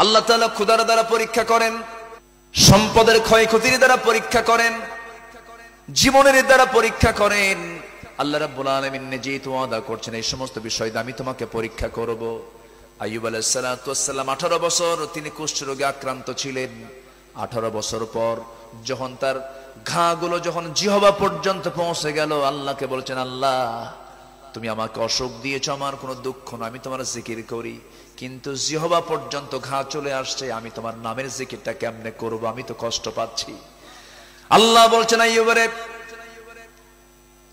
আল্লাহ তাআলা ক্ষুধার দ্বারা পরীক্ষা করেন, সম্পদের ক্ষয়ক্ষতির দ্বারা পরীক্ষা করেন, জীবনের দ্বারা পরীক্ষা করেন। আল্লাহ রাব্বুল আলামিন নিজেই তো ওয়াদা করছেন এই সমস্ত বিষয় দিয়ে আমি তোমাকে পরীক্ষা করব। আইয়ুব আলাইহিস সালাতু ওয়াস সালাম 18 বছর তিনি কুষ্ঠরোগে আক্রান্ত ছিলেন। 18 বছর পর যখন তার ঘাগুলো যখন জিহ্বা পর্যন্ত পৌঁছে গেল, আল্লাহকে বলছেন, আল্লাহ তুমি আমাকে অসুখ দিয়েছো, আমার কোনো দুঃখ না, আমি তোমার জিকির করি, কিন্তু জিহ্বা পর্যন্ত ঘা চলে আসছে, আমি তোমার নামের জিকিরটা কেমনে করব, আমি তো কষ্ট পাচ্ছি। আল্লাহ বলছেন, আইয়ুবরে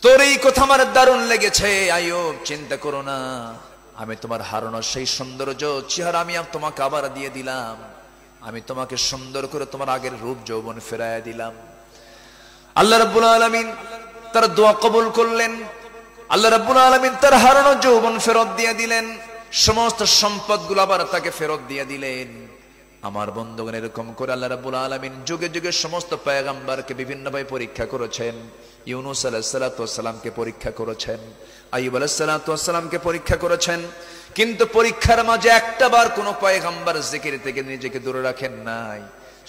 তোর এই কথা আমার দারুণ লেগেছে, আইয়ুব চিন্তা করো না, আমি তোমার হারানো সেই সৌন্দর্য চেহারা আমি তোমাকে আবার দিয়ে দিলাম, আমি তোমাকে সুন্দর করে তোমার আগের রূপ যৌবন ফেরাইয়া দিলাম। আল্লাহ রাব্বুল আলামিন তার দোয়া কবুল করলেন। আল্লাহ রাব্বুল আলামিন তার হারানো যৌবন ফেরত দিয়ে দিলেন, সমস্ত সম্পদগুলো আবার তাকে ফেরত দিয়ে দিলেন। আমার বন্ধুগণ, এরকম করে আল্লাহ রাব্বুল আলামিন যুগে যুগে সমস্ত পয়গম্বরকে বিভিন্নভাবে পরীক্ষা করেছেন। ইউনূস আলাইহিস সালাতু ওয়াস সালামকে পরীক্ষা করেছেন, আইয়ুব আলাইহিস সালাতু ওয়াস সালামকে পরীক্ষা করেছেন, কিন্তু পরীক্ষার মাঝে একটাবার কোন পয়গম্বর জিকির থেকে নিজেকে দূরে রাখেন নাই।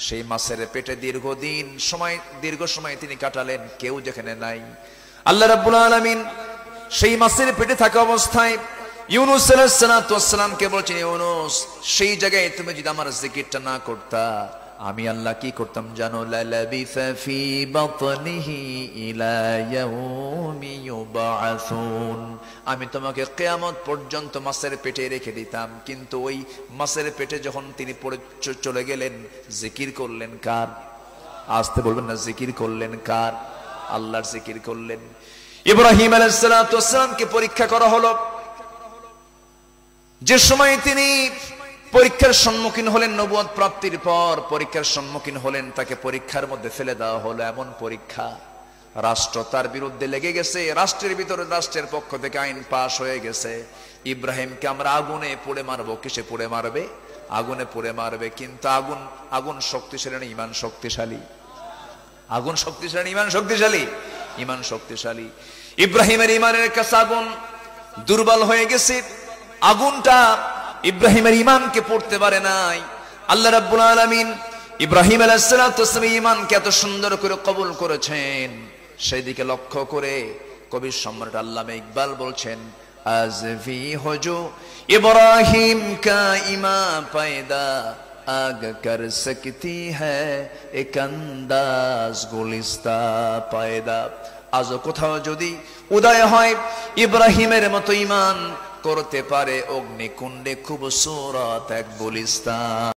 সেই মাছের পেটে দীর্ঘ সময় তিনি কাটালেন, কেউ যেখানে নাই। আল্লাহ রাব্বুল আলামিন সেই মাছের পেটে থাকা অবস্থায় ইউনূস আলাইহিস সালাতু ওয়াস সালামকে বলছেন, ইউনূস সেই জায়গায় তুমি যদি আমার জিকিরটা না করতা, আমি আল্লাহ কি করতাম জানো? লালাবিসা ফি বাতনিহি ইলা ইয়াউমি ইউবআসুন, আমি তোমাকে কিয়ামত পর্যন্ত মাছের পেটে রেখে দিতাম। কিন্তু ওই মাছের পেটে যখন তিনি পড়ে চলে গেলেন, জিকির করলেন কার? আসতে বলবেন না, জিকির করলেন কার? আল্লাহর জিকির করলেন। ইব্রাহিম আলাইহিস সালাতু ওয়াস সালামকে পরীক্ষা করা হলো। যে সময় তিনি পরীক্ষার সম্মুখীন হলেন, নবুয়ত প্রাপ্তির পর পরীক্ষার সম্মুখীন হলেন, তাকে পরীক্ষার মধ্যে ফেলে দেওয়া হলো। এমন পরীক্ষা, রাষ্ট্র তার বিরুদ্ধে লেগে গেছে, রাষ্ট্রের ভিতরে রাষ্ট্রের পক্ষ থেকে আইন পাশ হয়ে গেছে, ইব্রাহিমকে আমরা আগুনে পুড়ে মারবো। কিসে পুড়ে মারবে? আগুনে পুড়ে মারবে। কিন্তু আগুন শক্তিশালী না ঈমান শক্তিশালী? আগুন শক্তিশালী, ঈমান শক্তিশালী? ঈমান শক্তিশালী। ইব্রাহিমের ঈমানের কাছে আগুন দুর্বল হয়ে গেছে, আগুনটা ইব্রাহিমের ঈমানকে পড়তে পারে নাই। আল্লাহ রাব্বুল আলামিন ইব্রাহিম আলাইহিস সালাতু ওয়াস সালামের ঈমানকে এত সুন্দর করে কবুল করেছেন, সেই দিকে লক্ষ্য করে কবি সম্রাট আল্লামা ইকবাল বলছেন, আজফি হজু ইব্রাহিম কা ইমা পায়দা আগ কর সকতি হ্যায় এক আন্দাজ গুলিস্তা পায়দা। আজ কোথাও যদি উদয় হয় ইব্রাহিমের মতো ঈমান করতে পারে অগ্নিকুণ্ডে খুব সুরত এক গুলিস্তান।